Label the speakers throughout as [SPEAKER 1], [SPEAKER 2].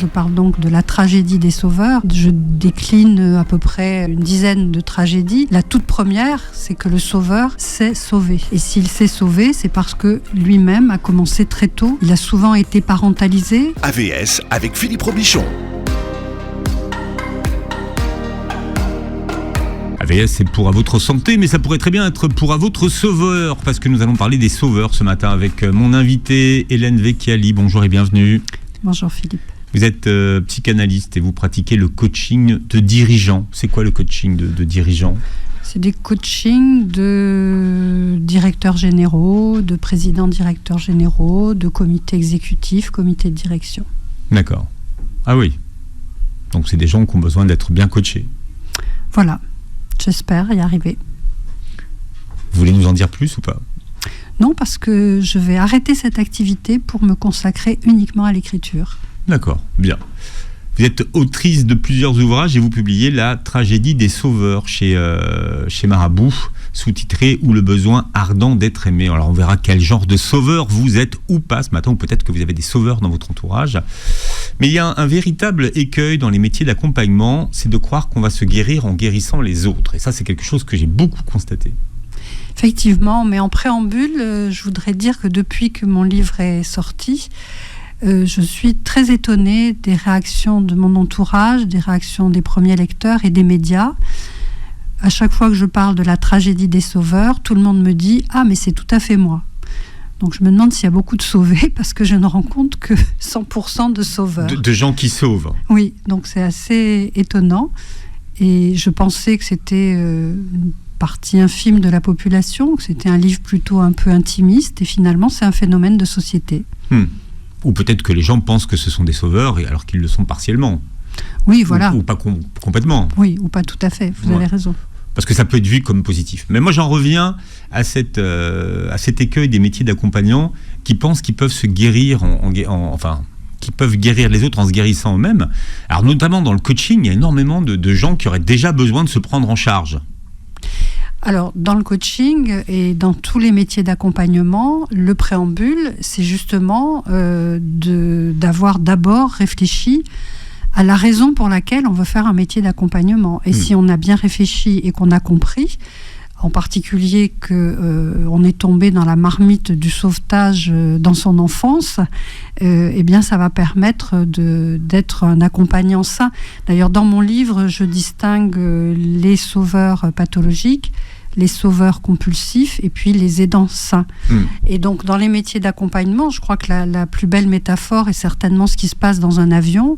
[SPEAKER 1] Je parle donc de la tragédie des sauveurs. Je décline à peu près une dizaine de tragédies. La toute première, c'est que le sauveur s'est sauvé. Et s'il s'est sauvé, c'est parce que lui-même a commencé très tôt. Il a souvent été parentalisé.
[SPEAKER 2] AVS avec Philippe Robichon.
[SPEAKER 3] AVS, c'est pour à votre santé, mais ça pourrait très bien être pour à votre sauveur, parce que nous allons parler des sauveurs ce matin avec mon invitée Hélène Vecchiali. Bonjour et bienvenue.
[SPEAKER 1] Bonjour Philippe.
[SPEAKER 3] Vous êtes psychanalyste et vous pratiquez le coaching de dirigeants. C'est quoi le coaching de dirigeants ?
[SPEAKER 1] C'est des coachings de directeurs généraux, de présidents directeurs généraux, de comités exécutifs, comités de direction. D'accord.
[SPEAKER 3] Ah oui. Donc c'est des gens qui ont besoin d'être bien coachés.
[SPEAKER 1] Voilà. J'espère y arriver.
[SPEAKER 3] Vous voulez nous en dire plus ou pas ?
[SPEAKER 1] Non, parce que je vais arrêter cette activité pour me consacrer uniquement à l'écriture.
[SPEAKER 3] D'accord, bien. Vous êtes autrice de plusieurs ouvrages et vous publiez La tragédie des sauveurs chez Marabout, sous-titré « Ou le besoin ardent d'être aimé ». Alors on verra quel genre de sauveur vous êtes ou pas ce matin, ou peut-être que vous avez des sauveurs dans votre entourage. Mais il y a un véritable écueil dans les métiers d'accompagnement, c'est de croire qu'on va se guérir en guérissant les autres. Et ça, c'est quelque chose que j'ai beaucoup constaté.
[SPEAKER 1] Effectivement, mais en préambule, je voudrais dire que depuis que mon livre est sorti, je suis très étonnée des réactions de mon entourage, des réactions des premiers lecteurs et des médias. À chaque fois que je parle de la tragédie des sauveurs, tout le monde me dit « Ah, mais c'est tout à fait moi ». Donc je me demande s'il y a beaucoup de sauvés, parce que je ne rencontre que 100% de sauveurs.
[SPEAKER 3] De gens qui sauvent.
[SPEAKER 1] Oui, donc c'est assez étonnant. Et je pensais que c'était une partie infime de la population, que c'était un livre plutôt un peu intimiste, et finalement c'est un phénomène de société.
[SPEAKER 3] Ou peut-être que les gens pensent que ce sont des sauveurs, alors qu'ils le sont partiellement.
[SPEAKER 1] Oui, voilà.
[SPEAKER 3] Ou pas complètement.
[SPEAKER 1] Oui, ou pas tout à fait, vous avez raison.
[SPEAKER 3] Parce que ça peut être vu comme positif. Mais moi, j'en reviens à cet écueil des métiers d'accompagnant qui pensent qu'ils peuvent se guérir, qui peuvent guérir les autres en se guérissant eux-mêmes. Alors, notamment dans le coaching, il y a énormément de gens qui auraient déjà besoin de se prendre en charge.
[SPEAKER 1] Alors, dans le coaching et dans tous les métiers d'accompagnement, le préambule, c'est justement d'avoir d'abord réfléchi à la raison pour laquelle on veut faire un métier d'accompagnement. Et si on a bien réfléchi et qu'on a compris, en particulier qu'on est tombé dans la marmite du sauvetage dans son enfance, eh bien ça va permettre d'être un accompagnant sain. D'ailleurs, dans mon livre, je distingue les sauveurs pathologiques, les sauveurs compulsifs et puis les aidants sains. Et donc, dans les métiers d'accompagnement, je crois que la plus belle métaphore est certainement ce qui se passe dans un avion.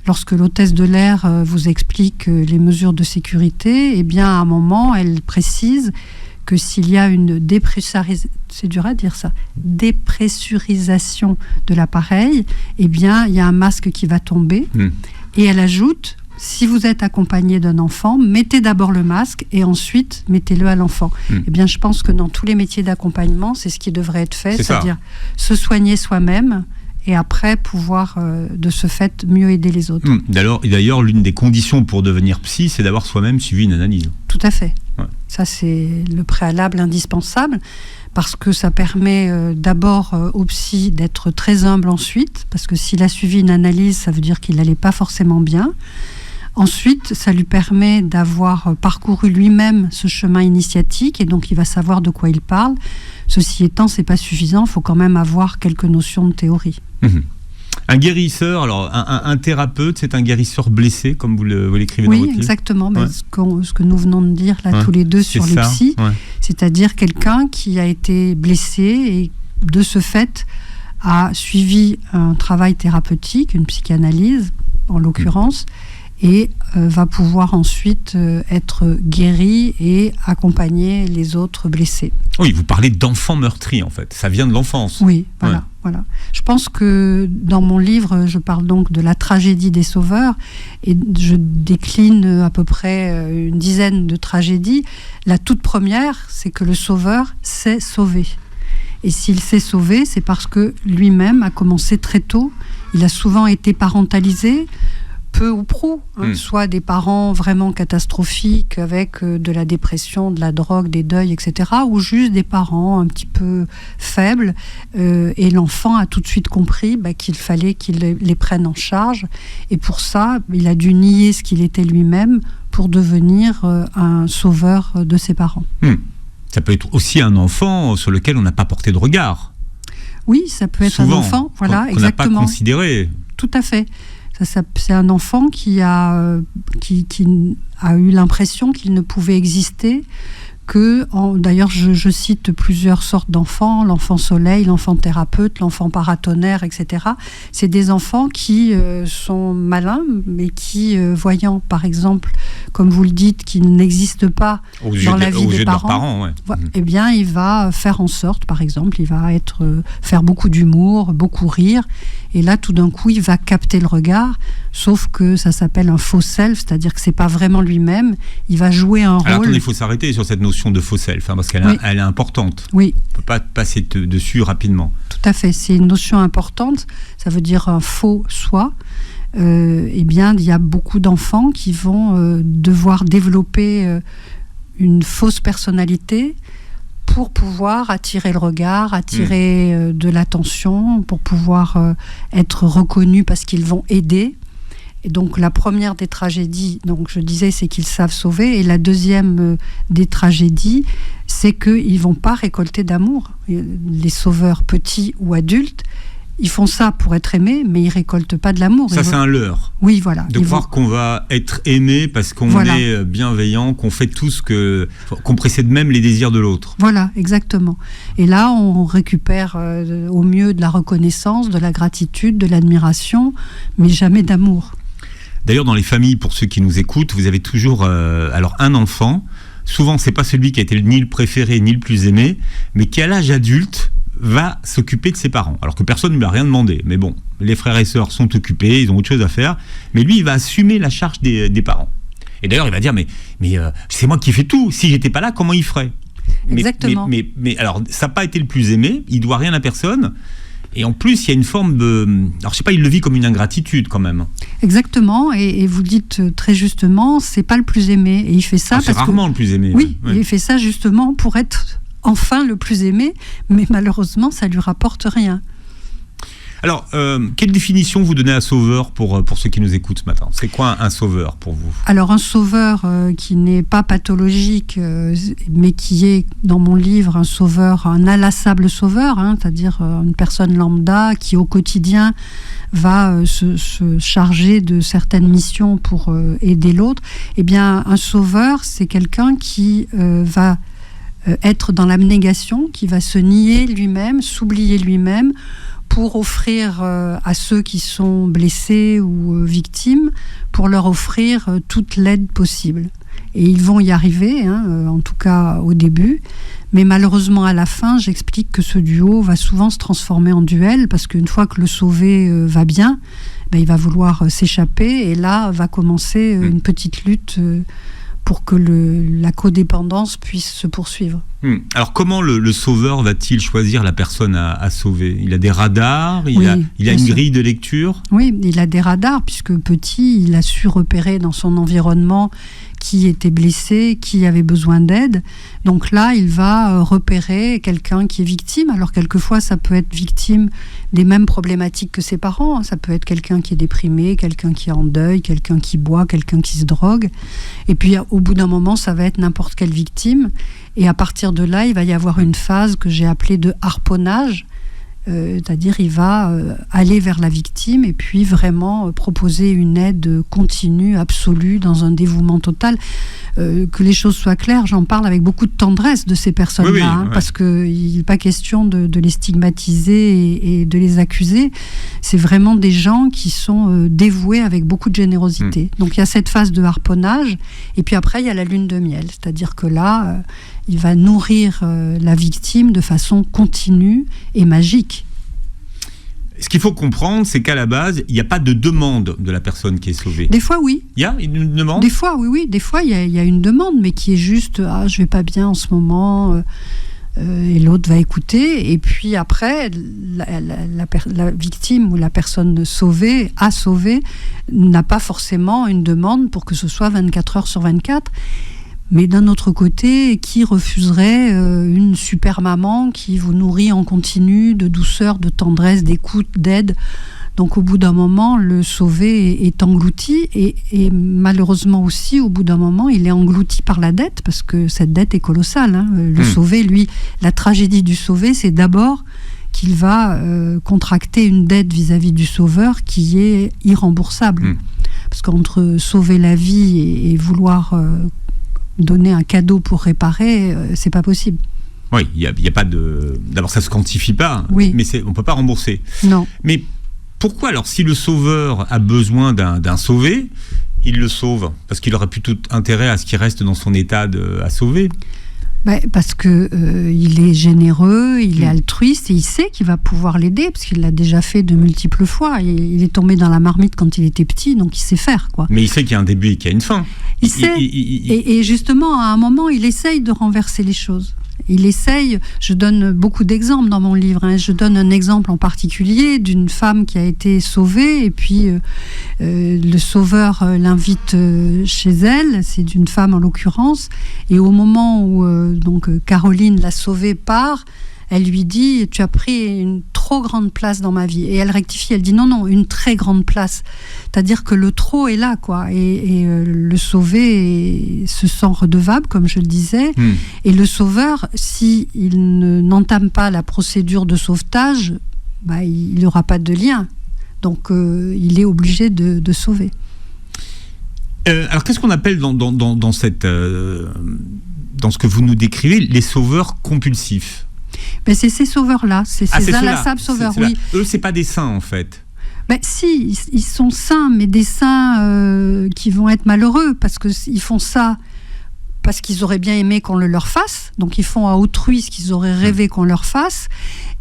[SPEAKER 1] Lorsque l'hôtesse de l'air vous explique les mesures de sécurité, eh bien, à un moment, elle précise que s'il y a une dépressurisation de l'appareil, eh bien, il y a un masque qui va tomber. Et elle ajoute, si vous êtes accompagné d'un enfant, mettez d'abord le masque et ensuite mettez-le à l'enfant. Eh bien, je pense que dans tous les métiers d'accompagnement, c'est ce qui devrait être fait, c'est-à-dire se soigner soi-même et après pouvoir, de ce fait, mieux aider les autres.
[SPEAKER 3] D'ailleurs, l'une des conditions pour devenir psy, c'est d'avoir soi-même suivi une analyse.
[SPEAKER 1] Tout à fait.
[SPEAKER 3] Ouais.
[SPEAKER 1] Ça, c'est le préalable indispensable, parce que ça permet d'abord au psy d'être très humble ensuite, parce que s'il a suivi une analyse, ça veut dire qu'il n'allait pas forcément bien. Ensuite, ça lui permet d'avoir parcouru lui-même ce chemin initiatique, et donc il va savoir de quoi il parle. Ceci étant, c'est pas suffisant, il faut quand même avoir quelques notions de théorie.
[SPEAKER 3] Un guérisseur, alors un thérapeute, c'est un guérisseur blessé, comme vous l'écrivez dans votre livre.
[SPEAKER 1] Oui, exactement. Ouais. Ce que nous venons de dire là tous les deux sur le psy, c'est-à-dire quelqu'un qui a été blessé et de ce fait a suivi un travail thérapeutique, une psychanalyse en l'occurrence, et va pouvoir ensuite être guéri et accompagner les autres blessés.
[SPEAKER 3] Oui, vous parlez d'enfants meurtris en fait, ça vient de l'enfance.
[SPEAKER 1] Oui, voilà. Je pense que dans mon livre, je parle donc de la tragédie des sauveurs et je décline à peu près une dizaine de tragédies. La toute première, c'est que le sauveur s'est sauvé. Et s'il s'est sauvé, c'est parce que lui-même a commencé très tôt. Il a souvent été parentalisé. peu ou prou, soit des parents vraiment catastrophiques avec de la dépression, de la drogue, des deuils, etc., ou juste des parents un petit peu faibles, et l'enfant a tout de suite compris qu'il fallait qu'il les prenne en charge, et pour ça, il a dû nier ce qu'il était lui-même pour devenir un sauveur de ses parents.
[SPEAKER 3] Ça peut être aussi un enfant sur lequel on n'a pas porté de regard.
[SPEAKER 1] Oui, ça peut être souvent, un enfant, voilà,
[SPEAKER 3] qu'on n'a pas considéré.
[SPEAKER 1] Tout à fait. C'est un enfant qui a eu l'impression qu'il ne pouvait exister que, d'ailleurs je cite plusieurs sortes d'enfants, l'enfant soleil, l'enfant thérapeute, l'enfant paratonnerre, etc. C'est des enfants qui sont malins, mais qui, voyant par exemple, comme vous le dites, qui n'existent pas dans la vie des parents, eh bien il va faire en sorte, par exemple, il va faire beaucoup d'humour, beaucoup rire, et là tout d'un coup il va capter le regard, sauf que ça s'appelle un faux self, c'est-à-dire que c'est pas vraiment lui-même, il va jouer un rôle.
[SPEAKER 3] Alors attendez, il faut s'arrêter sur cette notion de faux self, parce qu'elle elle est importante.
[SPEAKER 1] Oui.
[SPEAKER 3] On ne peut pas passer dessus rapidement.
[SPEAKER 1] Tout à fait, c'est une notion importante, ça veut dire un faux soi. Eh bien, il y a beaucoup d'enfants qui vont devoir développer une fausse personnalité pour pouvoir attirer le regard, attirer de l'attention, pour pouvoir être reconnus parce qu'ils vont aider. Et donc la première des tragédies, donc je disais, c'est qu'ils savent sauver, et la deuxième des tragédies, c'est qu'ils ne vont pas récolter d'amour. Les sauveurs, petits ou adultes, ils font ça pour être aimés, mais ils ne récoltent pas de l'amour.
[SPEAKER 3] Ça, c'est un leurre.
[SPEAKER 1] Oui, voilà.
[SPEAKER 3] De croire qu'on va être aimé parce qu'on est bienveillant, qu'on fait tout qu'on précède même les désirs de l'autre.
[SPEAKER 1] Voilà, exactement. Et là, on récupère au mieux de la reconnaissance, de la gratitude, de l'admiration, mais jamais d'amour.
[SPEAKER 3] D'ailleurs, dans les familles, pour ceux qui nous écoutent, vous avez toujours un enfant. Souvent, c'est pas celui qui a été ni le préféré ni le plus aimé, mais qui à l'âge adulte va s'occuper de ses parents, alors que personne ne lui a rien demandé. Mais bon, les frères et sœurs sont occupés, ils ont autre chose à faire, mais lui, il va assumer la charge des parents. Et d'ailleurs, il va dire, mais c'est moi qui fais tout, si j'étais pas là, comment il ferait ?
[SPEAKER 1] Exactement.
[SPEAKER 3] Mais alors, ça n'a pas été le plus aimé, il doit rien à personne, et en plus, il y a une forme de... Alors, je sais pas, il le vit comme une ingratitude, quand même.
[SPEAKER 1] Exactement, et vous le dites très justement, c'est pas le plus aimé, et il fait ça
[SPEAKER 3] c'est rarement le plus aimé.
[SPEAKER 1] Oui, il fait ça justement pour être... enfin le plus aimé, mais malheureusement, ça lui rapporte rien.
[SPEAKER 3] Alors, quelle définition vous donnez à sauveur pour ceux qui nous écoutent ce matin ? C'est quoi un sauveur pour vous ?
[SPEAKER 1] Alors, un sauveur qui n'est pas pathologique, mais qui est, dans mon livre, un sauveur, un inlassable sauveur, c'est-à-dire une personne lambda qui, au quotidien, va se charger de certaines missions pour aider l'autre. Eh bien, un sauveur, c'est quelqu'un qui va être dans l'abnégation, qui va se nier lui-même, s'oublier lui-même, pour offrir à ceux qui sont blessés ou victimes, pour leur offrir toute l'aide possible. Et ils vont y arriver, en tout cas au début, mais malheureusement à la fin, j'explique que ce duo va souvent se transformer en duel, parce qu'une fois que le sauvé va bien, il va vouloir s'échapper, et là va commencer une petite lutte pour que la codépendance puisse se poursuivre.
[SPEAKER 3] Alors comment le sauveur va-t-il choisir la personne à sauver ? Il a des radars, il a une grille de lecture ? Oui,
[SPEAKER 1] il a des radars, puisque petit, il a su repérer dans son environnement qui était blessé, qui avait besoin d'aide. Donc là, il va repérer quelqu'un qui est victime. Alors quelquefois, ça peut être victime des mêmes problématiques que ses parents. Ça peut être quelqu'un qui est déprimé, quelqu'un qui est en deuil, quelqu'un qui boit, quelqu'un qui se drogue. Et puis au bout d'un moment, ça va être n'importe quelle victime. Et à partir de là, il va y avoir une phase que j'ai appelée de harponnage. C'est-à-dire il va aller vers la victime et puis vraiment proposer une aide continue, absolue, dans un dévouement total. Que les choses soient claires, j'en parle avec beaucoup de tendresse de ces personnes-là, parce qu'il n'est pas question de les stigmatiser et de les accuser. C'est vraiment des gens qui sont dévoués avec beaucoup de générosité. Donc il y a cette phase de harponnage, et puis après il y a la lune de miel, c'est-à-dire que là, il va nourrir la victime de façon continue et magique.
[SPEAKER 3] Ce qu'il faut comprendre, c'est qu'à la base, il n'y a pas de demande de la personne qui est sauvée.
[SPEAKER 1] Des fois, oui.
[SPEAKER 3] Il y a une demande ?
[SPEAKER 1] Des fois, oui. Des fois, il y a une demande, mais qui est juste « Ah, je ne vais pas bien en ce moment. et l'autre va écouter. Et puis après, la victime ou la personne sauvée, n'a pas forcément une demande pour que ce soit 24 heures sur 24. Mais d'un autre côté, qui refuserait une super maman qui vous nourrit en continu de douceur, de tendresse, d'écoute, d'aide ? Donc au bout d'un moment, le sauvé est englouti et malheureusement aussi, au bout d'un moment, il est englouti par la dette parce que cette dette est colossale. Hein. Le sauvé, lui, la tragédie du sauvé, c'est d'abord qu'il va contracter une dette vis-à-vis du sauveur qui est irremboursable. Parce qu'entre sauver la vie et vouloir donner un cadeau pour réparer, c'est pas possible.
[SPEAKER 3] Oui, il y a pas de... D'abord, ça se quantifie pas,
[SPEAKER 1] oui.
[SPEAKER 3] Mais on peut pas rembourser.
[SPEAKER 1] Non.
[SPEAKER 3] Mais pourquoi alors, si le sauveur a besoin d'un sauvé, il le sauve? Parce qu'il aurait pu tout intérêt à ce qu'il reste dans son état à sauver.
[SPEAKER 1] Parce que il est généreux, il est altruiste et il sait qu'il va pouvoir l'aider parce qu'il l'a déjà fait de multiples fois. Il est tombé dans la marmite quand il était petit, donc il sait faire, quoi.
[SPEAKER 3] Mais il sait qu'il y a un début et qu'il y a une fin.
[SPEAKER 1] Il sait. Et justement, à un moment, il essaye de renverser les choses. Il essaye, je donne beaucoup d'exemples dans mon livre, hein. Je donne un exemple en particulier d'une femme qui a été sauvée et puis le sauveur l'invite chez elle, c'est d'une femme en l'occurrence, et au moment où Caroline, la sauvée, part, elle lui dit « Tu as pris une trop grande place dans ma vie ». Et elle rectifie, elle dit « Non, une très grande place ». C'est-à-dire que le trop est là, quoi. Et le sauvé se sent redevable, comme je le disais. Et le sauveur, s'il n'entame pas la procédure de sauvetage, il n'aura pas de lien. Donc, il est obligé de sauver.
[SPEAKER 3] Alors, qu'est-ce qu'on appelle dans ce que vous nous décrivez, les sauveurs compulsifs?
[SPEAKER 1] C'est ces sauveurs-là, c'est ces inlassables sauveurs, oui.
[SPEAKER 3] Eux, c'est pas des saints, en fait.
[SPEAKER 1] Si, ils sont saints, mais des saints qui vont être malheureux, parce qu'ils font ça parce qu'ils auraient bien aimé qu'on le leur fasse, donc ils font à autrui ce qu'ils auraient rêvé qu'on leur fasse,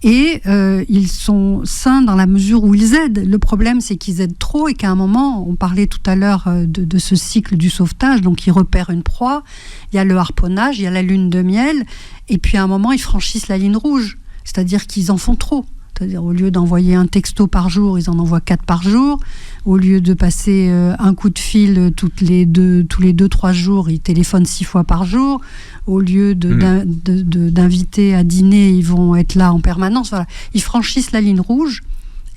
[SPEAKER 1] et ils sont saints dans la mesure où ils aident. Le problème, c'est qu'ils aident trop, et qu'à un moment, on parlait tout à l'heure de ce cycle du sauvetage, donc ils repèrent une proie, il y a le harponnage, il y a la lune de miel, et puis à un moment, ils franchissent la ligne rouge, c'est-à-dire qu'ils en font trop. C'est-à-dire, au lieu d'envoyer un texto par jour, ils en envoient 4 par jour. Au lieu de passer un coup de fil tous les 2-3 jours, ils téléphonent 6 fois par jour. Au lieu d'inviter à dîner, ils vont être là en permanence. Voilà. Ils franchissent la ligne rouge.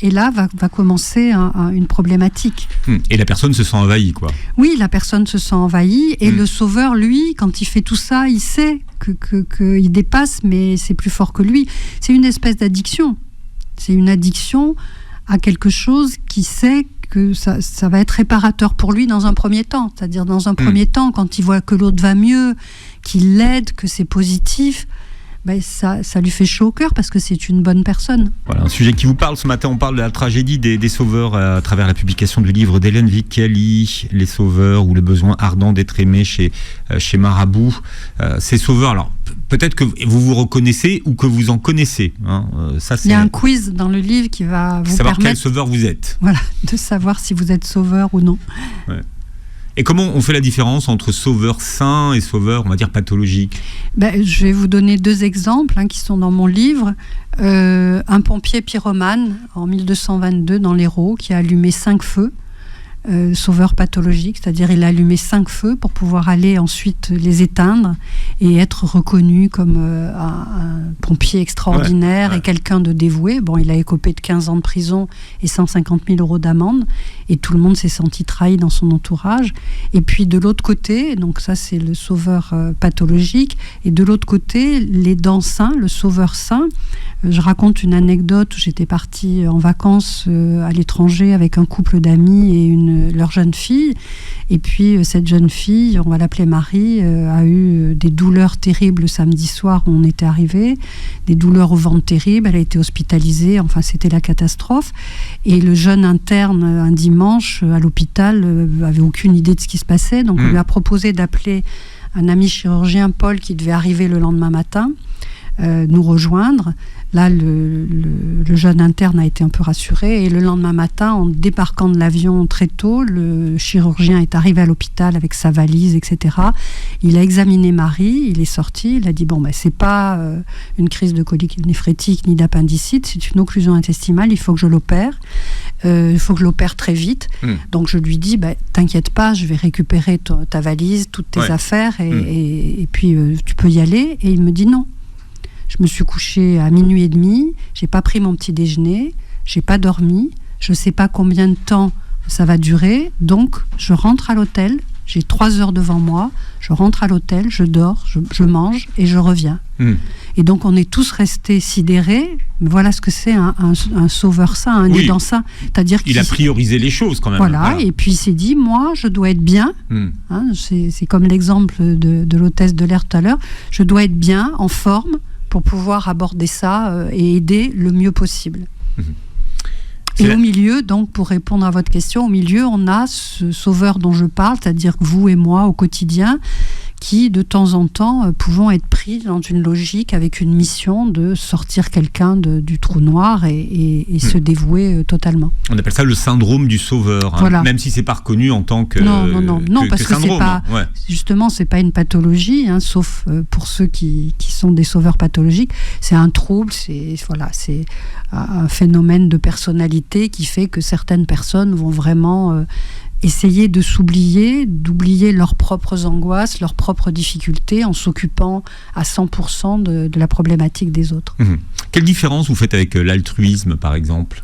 [SPEAKER 1] Et là, va commencer une problématique.
[SPEAKER 3] Et la personne se sent envahie, quoi.
[SPEAKER 1] Oui, la personne se sent envahie. Et le sauveur, lui, quand il fait tout ça, il sait qu'il dépasse, mais c'est plus fort que lui. C'est une espèce d'addiction. C'est une addiction à quelque chose qui sait que ça va être réparateur pour lui dans un premier temps. C'est-à-dire, dans un premier temps, quand il voit que l'autre va mieux, qu'il l'aide, que c'est positif, ça lui fait chaud au cœur parce que c'est une bonne personne. Voilà,
[SPEAKER 3] un sujet qui vous parle ce matin. On parle de la tragédie des sauveurs à travers la publication du livre d'Hélène Vicali, Les Sauveurs ou le besoin ardent d'être aimé chez Marabout. Ces sauveurs, alors peut-être que vous vous reconnaissez ou que vous en connaissez.
[SPEAKER 1] Il y a un quiz dans le livre qui va vous
[SPEAKER 3] savoir
[SPEAKER 1] permettre
[SPEAKER 3] quel sauveur vous êtes.
[SPEAKER 1] Voilà, de savoir si vous êtes sauveur ou non.
[SPEAKER 3] Ouais. Et comment on fait la différence entre sauveur sain et sauveur, on va dire, pathologique?
[SPEAKER 1] Je vais vous donner 2 exemples qui sont dans mon livre. Un pompier pyromane en 1222 dans l'Hérault qui a allumé 5 feux. Sauveur pathologique, c'est-à-dire il a allumé 5 feux pour pouvoir aller ensuite les éteindre et être reconnu comme un pompier extraordinaire et quelqu'un de dévoué. Bon, il a écopé de 15 ans de prison et 150 000 € d'amende, et tout le monde s'est senti trahi dans son entourage. Et puis de l'autre côté, donc ça c'est le sauveur pathologique, et de l'autre côté, l'aidant saint, le sauveur saint. Je raconte une anecdote où j'étais partie en vacances à l'étranger avec un couple d'amis et leur jeune fille. Et puis cette jeune fille, on va l'appeler Marie, a eu des douleurs terribles le samedi soir où on était arrivés, des douleurs au ventre terribles. Elle a été hospitalisée, enfin c'était la catastrophe. Et le jeune interne, un dimanche, à l'hôpital, avait aucune idée de ce qui se passait. Donc on lui a proposé d'appeler un ami chirurgien, Paul, qui devait arriver le lendemain matin. nous rejoindre. Là, le jeune interne a été un peu rassuré, et le lendemain matin, en débarquant de l'avion très tôt, le chirurgien est arrivé à l'hôpital avec sa valise, etc. Il a examiné Marie, il est sorti, il a dit c'est pas une crise de colique néphrétique ni d'appendicite, c'est une occlusion intestinale, il faut que je l'opère. Il faut que je l'opère très vite. Donc je lui dis, t'inquiète pas, je vais récupérer ta valise, toutes tes affaires, et puis tu peux y aller. Et il me dit non. Je me suis couchée à 00h30, j'ai pas pris mon petit déjeuner, j'ai pas dormi, je sais pas combien de temps ça va durer, donc je rentre à l'hôtel, j'ai 3 heures devant moi, je rentre à l'hôtel, je dors, je mange et je reviens. Et donc on est tous restés sidérés. Voilà ce que c'est un sauveur saint, un aidant saint. C'est-à-dire
[SPEAKER 3] qu'il a priorisé les choses quand même.
[SPEAKER 1] Voilà. Et puis il s'est dit, moi je dois être bien, c'est comme l'exemple de l'hôtesse de l'air tout à l'heure, je dois être bien, en forme, pour pouvoir aborder ça et aider le mieux possible. Et au milieu, donc, pour répondre à votre question, au milieu, on a ce sauveur dont je parle, c'est-à-dire vous et moi au quotidien, qui, de temps en temps, pouvons être pris dans une logique avec une mission de sortir quelqu'un du trou noir et se dévouer totalement.
[SPEAKER 3] On appelle ça le syndrome du sauveur,
[SPEAKER 1] voilà.
[SPEAKER 3] Même si c'est pas reconnu en tant que
[SPEAKER 1] non, parce que
[SPEAKER 3] syndrome.
[SPEAKER 1] C'est pas, justement, c'est pas une pathologie, sauf pour ceux qui sont des sauveurs pathologiques. C'est un trouble, c'est un phénomène de personnalité qui fait que certaines personnes vont vraiment essayer de s'oublier, d'oublier leurs propres angoisses, leurs propres difficultés, en s'occupant à 100% de la problématique des autres.
[SPEAKER 3] Quelle différence vous faites avec l'altruisme, par exemple ?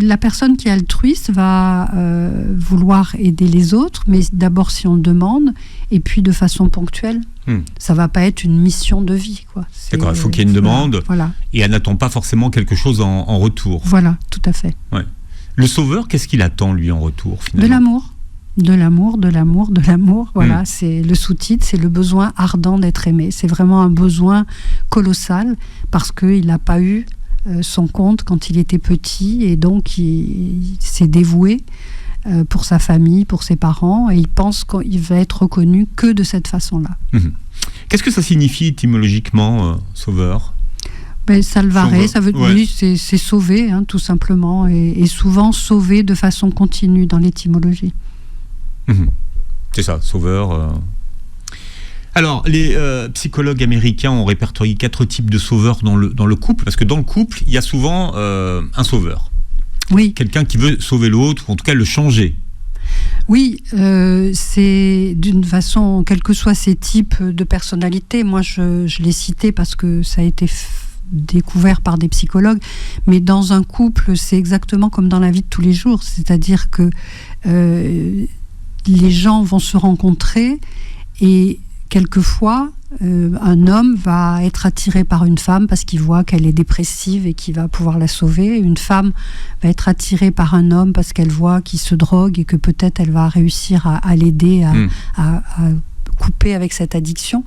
[SPEAKER 1] La personne qui est altruiste va vouloir aider les autres, mais d'abord si on le demande, et puis de façon ponctuelle. Ça ne va pas être une mission de vie, quoi.
[SPEAKER 3] D'accord, il faut qu'il y ait une demande, et elle n'attend pas forcément quelque chose en retour.
[SPEAKER 1] Voilà, tout à fait.
[SPEAKER 3] Ouais. Le sauveur, qu'est-ce qu'il attend, lui, en retour, finalement ?
[SPEAKER 1] De l'amour. Voilà, c'est le sous-titre, c'est le besoin ardent d'être aimé. C'est vraiment un besoin colossal, parce qu'il n'a pas eu son compte quand il était petit, et donc il s'est dévoué pour sa famille, pour ses parents, et il pense qu'il va être reconnu que de cette façon-là.
[SPEAKER 3] Qu'est-ce que ça signifie étymologiquement, sauveur ?
[SPEAKER 1] Salvare, ça veut dire c'est sauver, tout simplement, et souvent sauver de façon continue dans l'étymologie.
[SPEAKER 3] C'est ça, sauveur. Alors, les psychologues américains ont répertorié 4 types de sauveurs dans le couple, parce que dans le couple, il y a souvent un sauveur.
[SPEAKER 1] Oui.
[SPEAKER 3] Quelqu'un qui veut sauver l'autre, ou en tout cas le changer.
[SPEAKER 1] Oui, c'est d'une façon, quels que soient ces types de personnalités, moi je l'ai cité parce que ça a été découvert par des psychologues, mais dans un couple, c'est exactement comme dans la vie de tous les jours, c'est-à-dire que les gens vont se rencontrer, et quelquefois un homme va être attiré par une femme parce qu'il voit qu'elle est dépressive et qu'il va pouvoir la sauver. Une femme va être attirée par un homme parce qu'elle voit qu'il se drogue et que peut-être elle va réussir à l'aider à couper avec cette addiction.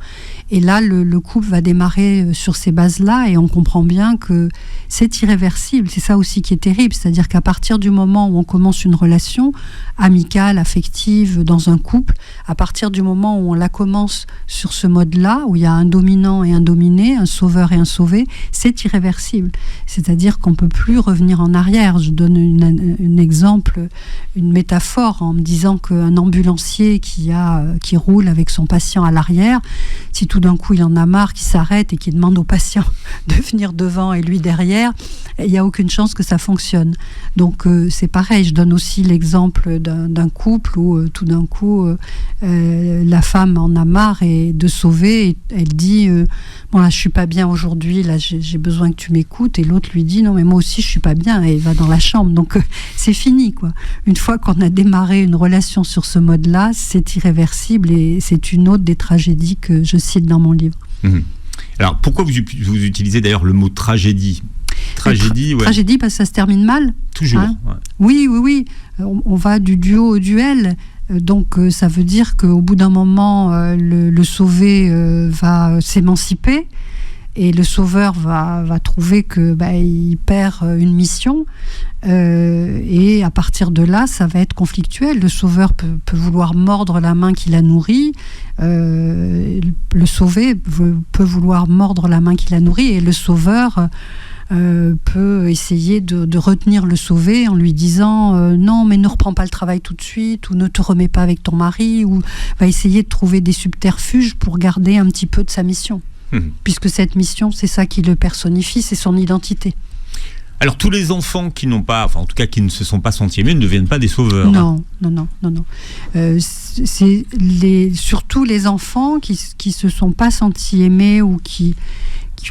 [SPEAKER 1] Et là, le couple va démarrer sur ces bases-là, et on comprend bien que c'est irréversible. C'est ça aussi qui est terrible. C'est-à-dire qu'à partir du moment où on commence une relation amicale, affective, dans un couple, à partir du moment où on la commence sur ce mode-là, où il y a un dominant et un dominé, un sauveur et un sauvé, c'est irréversible. C'est-à-dire qu'on ne peut plus revenir en arrière. Je donne un exemple, une métaphore, en me disant qu'un ambulancier qui roule avec son patient à l'arrière, si tout d'un coup il en a marre, qu'il s'arrête et qu'il demande au patient de venir devant et lui derrière, il n'y a aucune chance que ça fonctionne. Donc c'est pareil, je donne aussi l'exemple d'un couple où tout d'un coup la femme en a marre et de sauver, et elle dit bon là je suis pas bien aujourd'hui, là j'ai besoin que tu m'écoutes, et l'autre lui dit non mais moi aussi je suis pas bien, et il va dans la chambre. Donc c'est fini, quoi. Une fois qu'on a démarré une relation sur ce mode-là, c'est irréversible, et c'est une autre des tragédies que je cite dans mon livre.
[SPEAKER 3] Alors pourquoi vous utilisez d'ailleurs le mot tragédie ? Tragédie,
[SPEAKER 1] Tragédie parce que ça se termine mal.
[SPEAKER 3] Toujours.
[SPEAKER 1] Oui. On va du duo au duel. Donc ça veut dire qu'au bout d'un moment, le sauvé va s'émanciper. et le sauveur va trouver que il perd une mission, et à partir de là, ça va être conflictuel. Le sauveur peut vouloir mordre la main qui l'a nourri, le sauvé peut vouloir mordre la main qui l'a nourri, et le sauveur peut essayer de retenir le sauvé en lui disant non, mais ne reprends pas le travail tout de suite, ou ne te remets pas avec ton mari, ou va essayer de trouver des subterfuges pour garder un petit peu de sa mission. Puisque cette mission, c'est ça qui le personnifie, c'est son identité.
[SPEAKER 3] Alors tous les enfants qui n'ont pas, enfin en tout cas qui ne se sont pas sentis aimés, ne deviennent pas des sauveurs.
[SPEAKER 1] Non. C'est surtout les enfants qui se sont pas sentis aimés, ou qui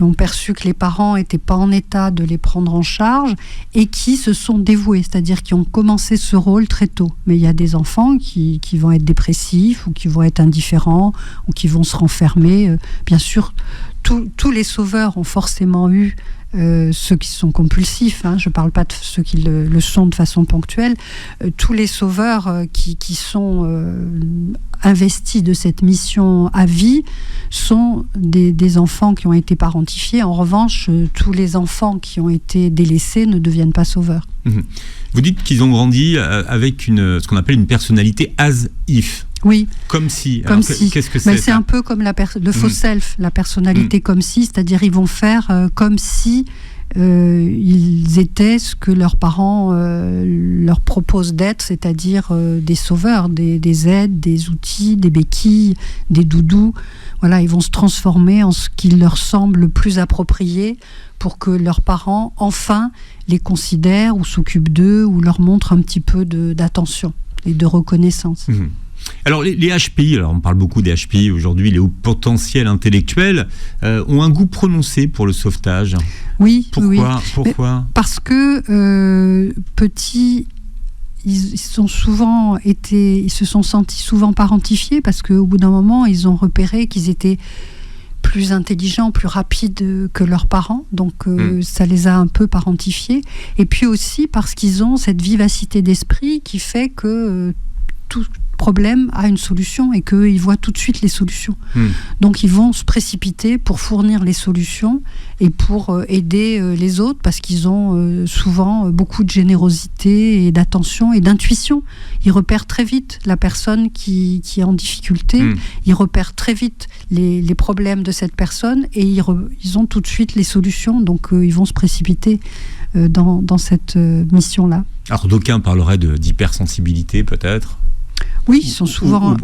[SPEAKER 1] ont perçu que les parents n'étaient pas en état de les prendre en charge, et qui se sont dévoués, c'est-à-dire qui ont commencé ce rôle très tôt. Mais il y a des enfants qui vont être dépressifs, ou qui vont être indifférents, ou qui vont se renfermer. Bien sûr, tous les sauveurs ont forcément eu ceux qui sont compulsifs, je ne parle pas de ceux qui le sont de façon ponctuelle. Tous les sauveurs qui sont investis de cette mission à vie sont des enfants qui ont été parentifiés. En revanche, tous les enfants qui ont été délaissés ne deviennent pas sauveurs.
[SPEAKER 3] Vous dites qu'ils ont grandi avec ce qu'on appelle une personnalité as if.
[SPEAKER 1] Oui.
[SPEAKER 3] Comme si.
[SPEAKER 1] Comme si.
[SPEAKER 3] Qu'est-ce que c'est?
[SPEAKER 1] C'est un peu comme le faux self, la personnalité comme si, c'est-à-dire ils vont faire comme si ils étaient ce que leurs parents leur proposent d'être, c'est-à-dire des sauveurs, des aides, des outils, des béquilles, des doudous. Voilà, ils vont se transformer en ce qui leur semble le plus approprié pour que leurs parents, enfin, les considèrent ou s'occupent d'eux, ou leur montrent un petit peu d'attention et de reconnaissance.
[SPEAKER 3] Alors les HPI, alors on parle beaucoup des HPI aujourd'hui, les hauts potentiels intellectuels, ont un goût prononcé pour le sauvetage.
[SPEAKER 1] Oui.
[SPEAKER 3] Pourquoi
[SPEAKER 1] Parce que petits, ils se sont sentis souvent parentifiés, parce qu'au bout d'un moment, ils ont repéré qu'ils étaient plus intelligents, plus rapides que leurs parents, donc ça les a un peu parentifiés. Et puis aussi parce qu'ils ont cette vivacité d'esprit qui fait que tout problème a une solution, et qu'ils voient tout de suite les solutions. Donc ils vont se précipiter pour fournir les solutions et pour aider les autres, parce qu'ils ont souvent beaucoup de générosité et d'attention et d'intuition. Ils repèrent très vite la personne qui est en difficulté, ils repèrent très vite les problèmes de cette personne, et ils ont tout de suite les solutions, donc ils vont se précipiter dans cette mission-là.
[SPEAKER 3] Alors d'aucuns parleraient d'hypersensibilité peut-être.
[SPEAKER 1] Oui, ils sont souvent,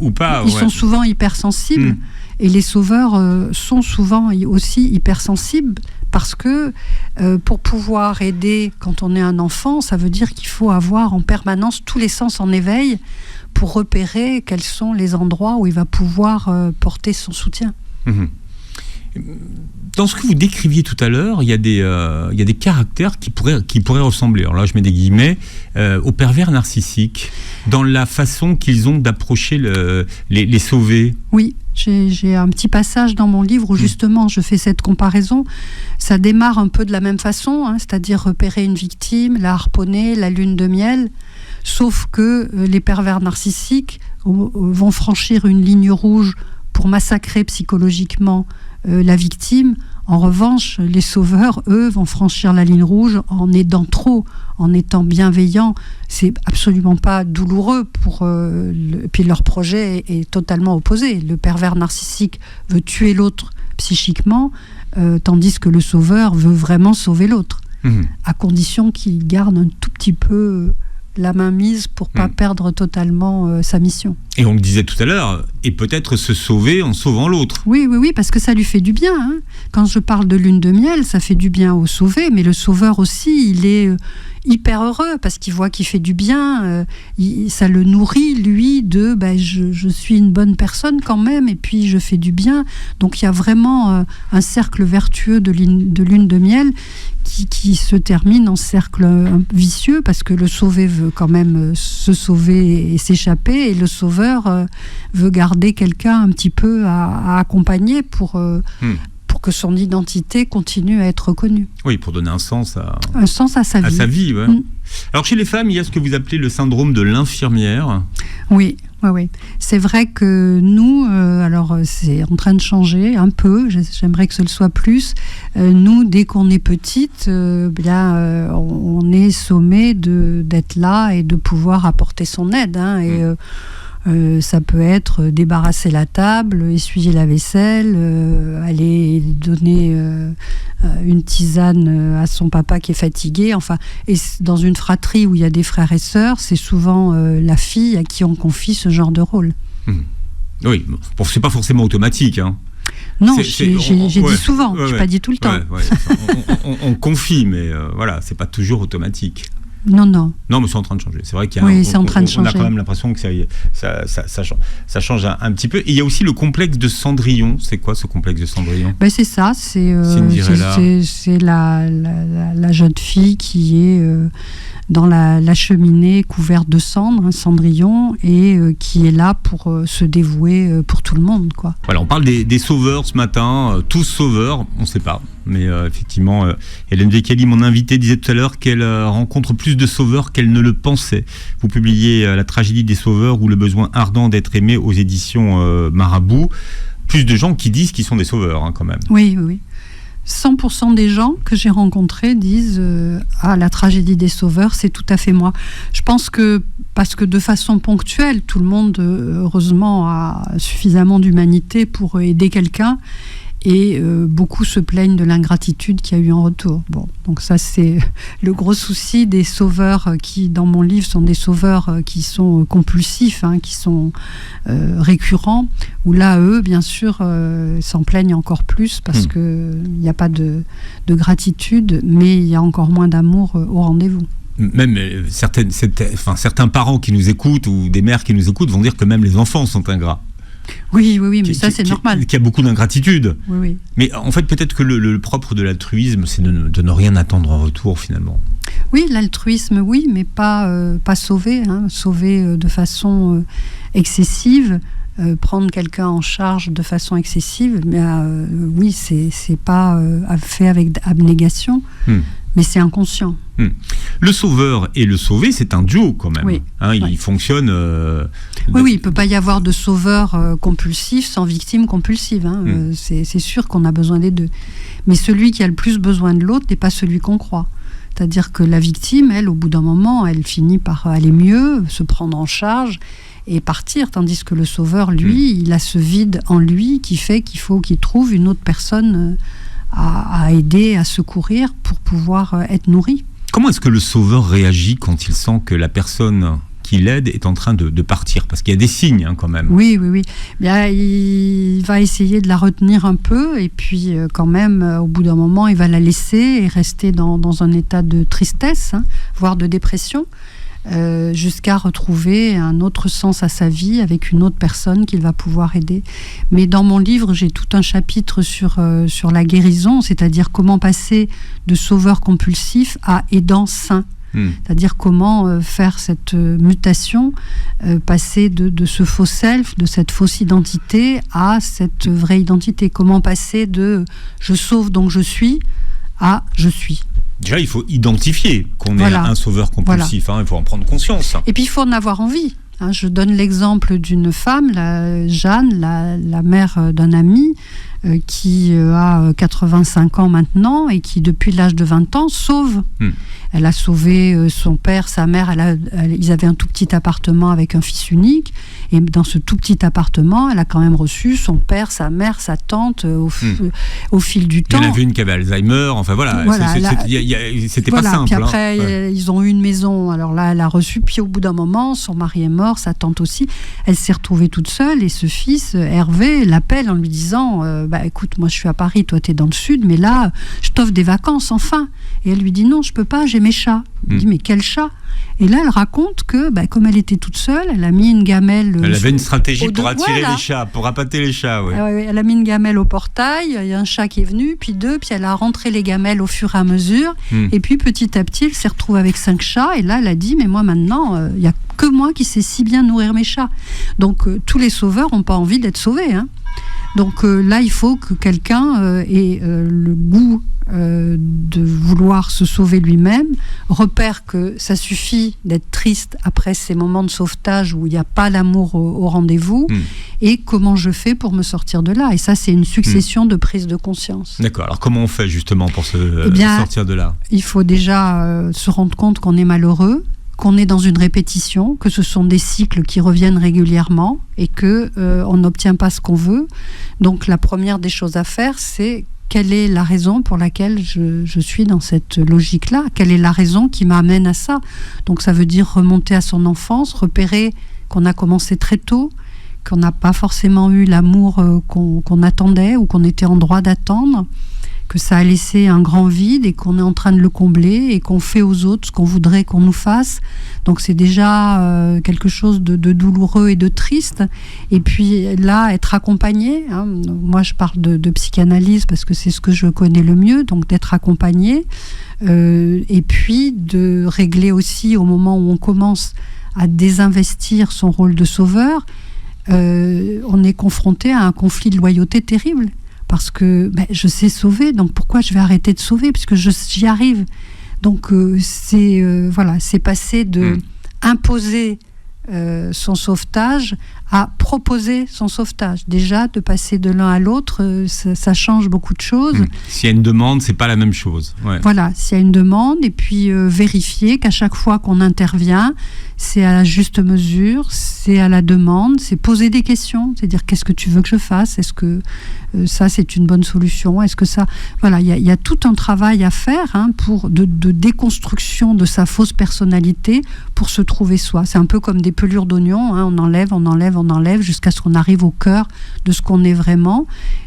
[SPEAKER 1] sont souvent hypersensibles, et les sauveurs sont souvent aussi hypersensibles, parce que pour pouvoir aider quand on est un enfant, ça veut dire qu'il faut avoir en permanence tous les sens en éveil pour repérer quels sont les endroits où il va pouvoir porter son soutien.
[SPEAKER 3] Dans ce que vous décriviez tout à l'heure, il y a des caractères qui pourraient ressembler, alors là je mets des guillemets, aux pervers narcissiques, dans la façon qu'ils ont d'approcher les sauvés.
[SPEAKER 1] Oui, j'ai un petit passage dans mon livre où justement je fais cette comparaison. Ça démarre un peu de la même façon, c'est-à-dire repérer une victime, la harponner, la lune de miel, sauf que les pervers narcissiques vont franchir une ligne rouge pour massacrer psychologiquement la victime. En revanche, les sauveurs, eux, vont franchir la ligne rouge en aidant trop, en étant bienveillants. C'est absolument pas douloureux puis leur projet est totalement opposé. Le pervers narcissique veut tuer l'autre psychiquement, tandis que le sauveur veut vraiment sauver l'autre, à condition qu'il garde un tout petit peu la main mise pour pas perdre totalement sa mission.
[SPEAKER 3] Et on le disait tout à l'heure, et peut-être se sauver en sauvant l'autre.
[SPEAKER 1] Oui, parce que ça lui fait du bien. Quand je parle de lune de miel, ça fait du bien au sauvé, mais le sauveur aussi, il est hyper heureux parce qu'il voit qu'il fait du bien. Ça le nourrit, lui, de je suis une bonne personne quand même, et puis je fais du bien. Donc il y a vraiment un cercle vertueux de lune de miel qui se termine en cercle vicieux, parce que le sauvé veut quand même se sauver et s'échapper, et le sauveur veut garder quelqu'un un petit peu à accompagner pour que son identité continue à être reconnue.
[SPEAKER 3] Oui, pour donner un sens à
[SPEAKER 1] sa vie.
[SPEAKER 3] À sa vie, ouais. Alors chez les femmes, il y a ce que vous appelez le syndrome de l'infirmière.
[SPEAKER 1] Oui. Oui. C'est vrai que nous, alors c'est en train de changer un peu, j'aimerais que ce le soit plus. Nous, dès qu'on est petite, on est sommé d'être là et de pouvoir apporter son aide. Ça peut être débarrasser la table, essuyer la vaisselle, aller donner une tisane à son papa qui est fatigué. Enfin, et dans une fratrie où il y a des frères et sœurs, c'est souvent la fille à qui on confie ce genre de rôle.
[SPEAKER 3] Oui, bon, c'est pas forcément automatique. Hein.
[SPEAKER 1] Non, j'ai dit souvent, je n'ai pas dit tout le temps.
[SPEAKER 3] On confie, mais voilà, c'est pas toujours automatique.
[SPEAKER 1] Non,
[SPEAKER 3] mais c'est en train de changer. C'est vrai qu'il y a on a quand même l'impression que ça change un petit peu. Et il y a aussi le complexe de Cendrillon. C'est quoi ce complexe de Cendrillon ?
[SPEAKER 1] C'est ça, c'est la jeune fille qui est dans la cheminée couverte de cendres, Cendrillon, et qui est là pour se dévouer pour tout le monde, quoi.
[SPEAKER 3] Voilà, on parle des sauveurs ce matin, tous sauveurs, on ne sait pas. Mais effectivement, Hélène Vecchiali, mon invitée, disait tout à l'heure qu'elle rencontre plus de sauveurs qu'elle ne le pensait. Vous publiez La tragédie des sauveurs ou le besoin ardent d'être aimé aux éditions Marabout. Plus de gens qui disent qu'ils sont des sauveurs, quand même.
[SPEAKER 1] Oui. 100% des gens que j'ai rencontrés disent la tragédie des sauveurs, c'est tout à fait moi. Je pense que, parce que de façon ponctuelle, tout le monde, heureusement, a suffisamment d'humanité pour aider quelqu'un. Et beaucoup se plaignent de l'ingratitude qu'il y a eu en retour. Bon, donc ça, c'est le gros souci des sauveurs qui, dans mon livre, sont des sauveurs qui sont compulsifs, qui sont récurrents, où là, eux, bien sûr, s'en plaignent encore plus parce qu'il n'y a pas de gratitude, mais il y a encore moins d'amour au rendez-vous.
[SPEAKER 3] Même certains parents qui nous écoutent ou des mères qui nous écoutent vont dire que même les enfants sont ingrats.
[SPEAKER 1] Oui, mais ça c'est normal.
[SPEAKER 3] Qu'il y a beaucoup d'ingratitude.
[SPEAKER 1] Oui.
[SPEAKER 3] Mais en fait, peut-être que le propre de l'altruisme, c'est de ne rien attendre en retour, finalement.
[SPEAKER 1] Oui, l'altruisme, oui, mais pas sauver. Sauver de façon excessive, prendre quelqu'un en charge de façon excessive. Mais oui, c'est pas fait avec abnégation, mais c'est inconscient.
[SPEAKER 3] Le sauveur et le sauvé, c'est un duo quand même.
[SPEAKER 1] Oui.
[SPEAKER 3] Il fonctionne.
[SPEAKER 1] Oui, il ne peut pas y avoir de sauveur compulsif sans victime compulsive. C'est sûr qu'on a besoin des deux. Mais celui qui a le plus besoin de l'autre n'est pas celui qu'on croit. C'est-à-dire que la victime, elle, au bout d'un moment, elle finit par aller mieux, se prendre en charge et partir. Tandis que le sauveur, lui, il a ce vide en lui qui fait qu'il faut qu'il trouve une autre personne à aider, à secourir pour pouvoir être nourri.
[SPEAKER 3] Comment est-ce que le sauveur réagit quand il sent que la personne qui l'aide est en train de partir ? Parce qu'il y a des signes quand même.
[SPEAKER 1] Oui. Bien, il va essayer de la retenir un peu et puis quand même, au bout d'un moment, il va la laisser et rester dans un état de tristesse, voire de dépression, jusqu'à retrouver un autre sens à sa vie avec une autre personne qu'il va pouvoir aider. Mais dans mon livre, j'ai tout un chapitre sur la guérison, c'est-à-dire comment passer de sauveur compulsif à aidant sain. C'est-à-dire comment faire cette mutation, passer de ce faux self, de cette fausse identité à cette vraie identité. Comment passer de « je sauve donc je suis » à « je suis ».
[SPEAKER 3] Déjà, il faut identifier qu'on est un sauveur compulsif. Il faut en prendre conscience.
[SPEAKER 1] Et puis, il faut en avoir envie. Je donne l'exemple d'une femme, Jeanne, la mère d'un ami, qui a 85 ans maintenant et qui, depuis l'âge de 20 ans, sauve. Elle a sauvé son père, sa mère. Ils avaient un tout petit appartement avec un fils unique. Et dans ce tout petit appartement, elle a quand même reçu son père, sa mère, sa tante au fil du temps.
[SPEAKER 3] Il y en avait une qui avait Alzheimer. Enfin voilà, c'était pas simple.
[SPEAKER 1] Puis après, ils ont eu une maison. Alors là, elle a reçu. Puis au bout d'un moment, son mari est mort, sa tante aussi. Elle s'est retrouvée toute seule. Et ce fils, Hervé, l'appelle en lui disant écoute, moi je suis à Paris, toi t'es dans le sud, mais là, je t'offre des vacances, enfin. Et elle lui dit non, je peux pas, j'ai mes chats. Il dit mais quel chat ? Et là, elle raconte que, comme elle était toute seule, elle a mis une gamelle...
[SPEAKER 3] Elle avait une stratégie pour attirer les chats, pour appâter les chats.
[SPEAKER 1] Elle a mis une gamelle au portail, il y a un chat qui est venu, puis deux, puis elle a rentré les gamelles au fur et à mesure. Et puis petit à petit, elle s'est retrouvée avec 5 chats. Et là, elle a dit, mais moi maintenant, il n'y a que moi qui sais si bien nourrir mes chats. Donc tous les sauveurs n'ont pas envie d'être sauvés. Donc là, il faut que quelqu'un ait le goût de vouloir se sauver lui-même, repère que ça suffit d'être triste après ces moments de sauvetage où il n'y a pas l'amour au rendez-vous, et comment je fais pour me sortir de là. Et ça, c'est une succession de prises de conscience.
[SPEAKER 3] D'accord, alors comment on fait justement pour se sortir de là ?
[SPEAKER 1] Il faut déjà se rendre compte qu'on est malheureux, qu'on est dans une répétition, que ce sont des cycles qui reviennent régulièrement et qu'on n'obtient pas ce qu'on veut. Donc la première des choses à faire, c'est quelle est la raison pour laquelle je suis dans cette logique-là ? Quelle est la raison qui m'amène à ça ? Donc ça veut dire remonter à son enfance, repérer qu'on a commencé très tôt, qu'on n'a pas forcément eu l'amour qu'on attendait ou qu'on était en droit d'attendre, que ça a laissé un grand vide et qu'on est en train de le combler et qu'on fait aux autres ce qu'on voudrait qu'on nous fasse. Donc c'est déjà quelque chose de douloureux et de triste. Et puis là, être accompagné, hein. Moi je parle de psychanalyse parce que c'est ce que je connais le mieux, donc d'être accompagné, et puis de régler aussi au moment où on commence à désinvestir son rôle de sauveur, on est confronté à un conflit de loyauté terrible. Parce que je sais sauver, donc pourquoi je vais arrêter de sauver puisque j'y arrive. Donc c'est passer de imposer son sauvetage à proposer son sauvetage. Déjà, de passer de l'un à l'autre, ça change beaucoup de choses.
[SPEAKER 3] S'il y a une demande, c'est pas la même chose. Ouais.
[SPEAKER 1] Voilà, s'il y a une demande, et puis vérifier qu'à chaque fois qu'on intervient, c'est à la juste mesure, c'est à la demande, c'est poser des questions, c'est dire qu'est-ce que tu veux que je fasse ? Est-ce que ça c'est une bonne solution ? Est-ce que ça... Voilà, il y a tout un travail à faire pour de déconstruction de sa fausse personnalité pour se trouver soi. C'est un peu comme des pelures d'oignon, on enlève jusqu'à ce qu'on arrive au cœur de ce qu'on est vraiment.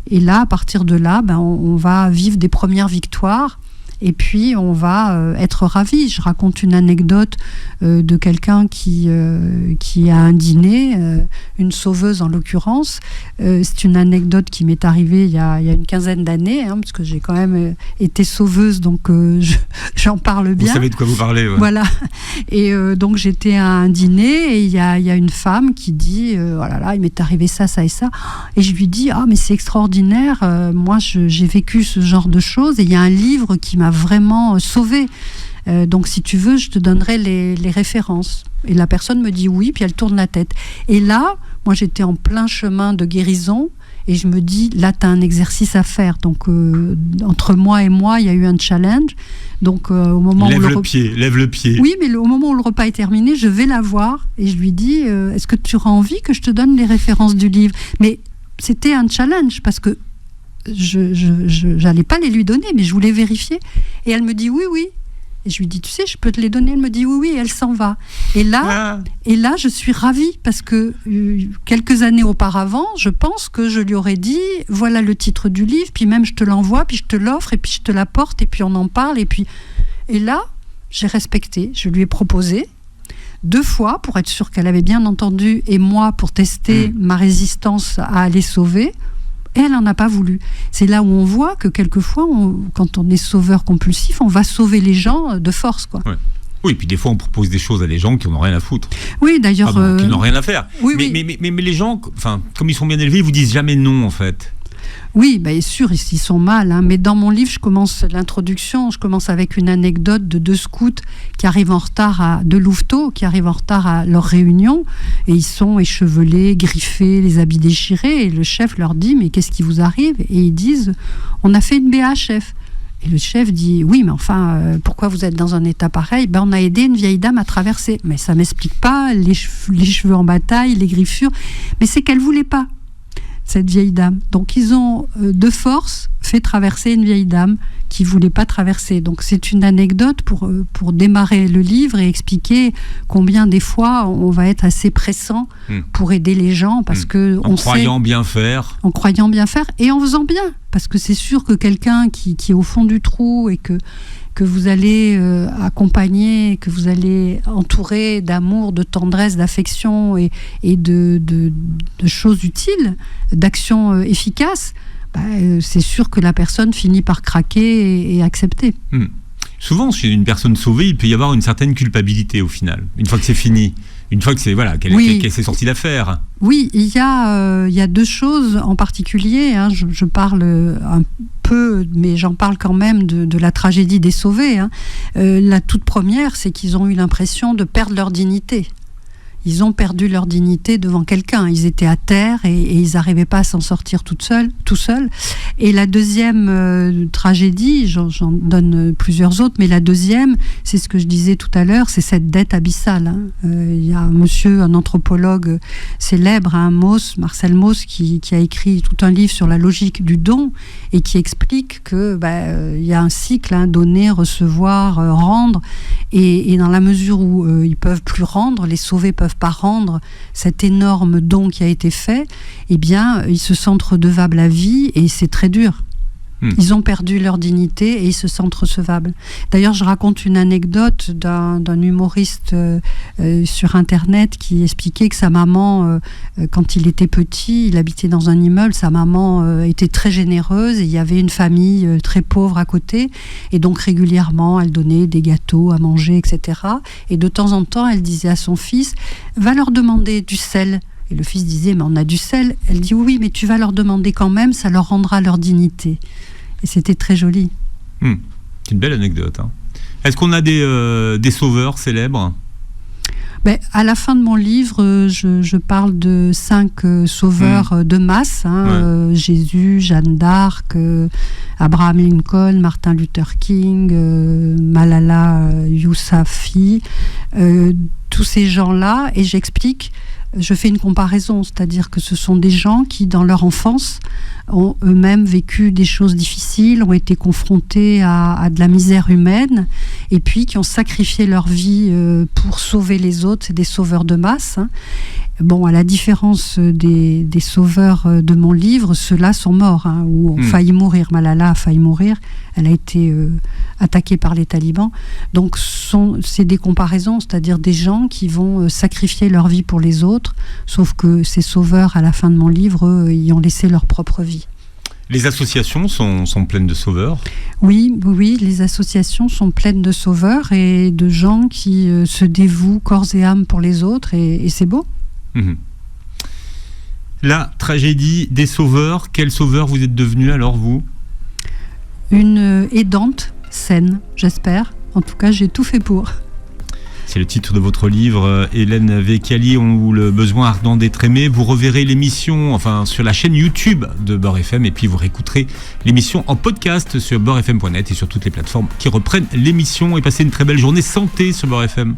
[SPEAKER 1] Et là, à partir de là, on va vivre des premières victoires. Et puis, on va être ravis. Je raconte une anecdote de quelqu'un qui a un dîner, une sauveuse en l'occurrence. C'est une anecdote qui m'est arrivée il y a une quinzaine d'années, parce que j'ai quand même été sauveuse, donc j'en parle bien.
[SPEAKER 3] Vous savez de quoi vous parlez. Ouais.
[SPEAKER 1] Voilà. Et donc, j'étais à un dîner et il y a une femme qui dit « Oh là là, il m'est arrivé ça, ça et ça. » Et je lui dis « Ah, mais c'est extraordinaire. Moi, j'ai vécu ce genre de choses et il y a un livre qui m'a vraiment sauvée. Donc si tu veux, je te donnerai les références. » Et la personne me dit oui, puis elle tourne la tête. Et là, moi j'étais en plein chemin de guérison et je me dis, là tu as un exercice à faire. Donc entre moi et moi, il y a eu un challenge. Donc au moment
[SPEAKER 3] lève le pied.
[SPEAKER 1] Oui, mais au moment où le repas est terminé, je vais la voir et je lui dis, est-ce que tu auras envie que je te donne les références du livre ? Mais c'était un challenge parce que je n'allais pas les lui donner, mais je voulais vérifier. Et elle me dit oui. Et je lui dis, tu sais, je peux te les donner. Elle me dit oui, et elle s'en va. Et là, je suis ravie parce que quelques années auparavant, je pense que je lui aurais dit, voilà le titre du livre, puis même je te l'envoie, puis je te l'offre, et puis je te l'apporte, et puis on en parle. Et là, j'ai respecté. Je lui ai proposé 2 fois pour être sûre qu'elle avait bien entendu, et moi pour tester ma résistance à aller sauver. Et elle n'en a pas voulu. C'est là où on voit que quelquefois, quand on est sauveur compulsif, on va sauver les gens de force, quoi. Ouais.
[SPEAKER 3] Oui, puis des fois on propose des choses à des gens qui n'ont rien à foutre.
[SPEAKER 1] Oui, d'ailleurs...
[SPEAKER 3] qui n'ont rien à faire.
[SPEAKER 1] Oui,
[SPEAKER 3] mais les gens, comme ils sont bien élevés, ils vous disent jamais non, en fait.
[SPEAKER 1] Oui, bien sûr, ils sont mal. Mais dans mon livre, je commence avec une anecdote de 2 scouts qui arrivent en retard de Louveteau, qui arrivent en retard à leur réunion, et ils sont échevelés, griffés, les habits déchirés, et le chef leur dit, mais qu'est-ce qui vous arrive ? Et ils disent, on a fait une BA, chef. Et le chef dit, oui, mais enfin, pourquoi vous êtes dans un état pareil ? On a aidé une vieille dame à traverser. Mais ça ne m'explique pas les cheveux en bataille, les griffures, mais c'est qu'elle ne voulait pas, cette vieille dame. Donc ils ont de force fait traverser une vieille dame qui ne voulait pas traverser. Donc c'est une anecdote pour démarrer le livre et expliquer combien des fois on va être assez pressant pour aider les gens parce que
[SPEAKER 3] en croyant bien faire
[SPEAKER 1] et en faisant bien, parce que c'est sûr que quelqu'un qui est au fond du trou et que vous allez accompagner, que vous allez entourer d'amour, de tendresse, d'affection et de choses utiles, d'actions efficaces, c'est sûr que la personne finit par craquer et accepter.
[SPEAKER 3] Souvent, chez une personne sauvée, il peut y avoir une certaine culpabilité au final, une fois que c'est fini. Une fois que qu'elle s'est sortie d'affaire.
[SPEAKER 1] Oui, il y a deux choses en particulier. Hein. Je parle un peu, mais j'en parle quand même de la tragédie des sauvés. Hein. La toute première, c'est qu'ils ont eu l'impression de perdre leur dignité. Ils ont perdu leur dignité devant quelqu'un. Ils étaient à terre et ils n'arrivaient pas à s'en sortir tout seuls. Et la deuxième tragédie, j'en donne plusieurs autres, mais la deuxième, c'est ce que je disais tout à l'heure, c'est cette dette abyssale. Hein. Il y a un anthropologue célèbre, Marcel Mauss, qui a écrit tout un livre sur la logique du don et qui explique que il y a un cycle, hein, donner, recevoir, rendre. Et dans la mesure où ils peuvent plus rendre, les sauvés peuvent pas rendre cet énorme don qui a été fait, eh bien, ils se sentent redevables à vie et c'est très dur. Ils ont perdu leur dignité et ils se sentent recevables. D'ailleurs, je raconte une anecdote d'un humoriste sur Internet qui expliquait que sa maman, quand il était petit, il habitait dans un immeuble, sa maman était très généreuse et il y avait une famille très pauvre à côté. Et donc, régulièrement, elle donnait des gâteaux à manger, etc. Et de temps en temps, elle disait à son fils, va leur demander du sel. Et le fils disait, mais on a du sel. Elle dit, oui, mais tu vas leur demander quand même, ça leur rendra leur dignité. Et c'était très joli.
[SPEAKER 3] C'est une belle anecdote. Hein. Est-ce qu'on a des sauveurs célèbres ?
[SPEAKER 1] À la fin de mon livre, je parle de 5 sauveurs de masse. Hein, Jésus, Jeanne d'Arc, Abraham Lincoln, Martin Luther King, Malala Yousafzai, tous ces gens-là. Et j'explique, je fais une comparaison, c'est-à-dire que ce sont des gens qui, dans leur enfance, ont eux-mêmes vécu des choses difficiles, ont été confrontés à de la misère humaine, et puis qui ont sacrifié leur vie pour sauver les autres. C'est des sauveurs de masse. Hein. Bon, à la différence des sauveurs de mon livre, ceux-là sont morts, hein, ou ont failli mourir. Malala a failli mourir, elle a été attaquée par les talibans. Donc c'est des comparaisons, c'est-à-dire des gens qui vont sacrifier leur vie pour les autres, sauf que ces sauveurs, à la fin de mon livre, eux, y ont laissé leur propre vie.
[SPEAKER 3] Les associations sont pleines de sauveurs ?
[SPEAKER 1] Oui, les associations sont pleines de sauveurs et de gens qui se dévouent corps et âme pour les autres, et c'est beau.
[SPEAKER 3] La tragédie des sauveurs, quel sauveur vous êtes devenu alors, vous ?
[SPEAKER 1] Une aidante saine, j'espère. En tout cas, j'ai tout fait pour.
[SPEAKER 3] C'est le titre de votre livre, Hélène Vecchiali, ou Le besoin ardent d'être aimé. Vous reverrez l'émission sur la chaîne YouTube de Beurre FM, et puis vous réécouterez l'émission en podcast sur beurrefm.net et sur toutes les plateformes qui reprennent l'émission. Et passez une très belle journée santé sur Beurre FM.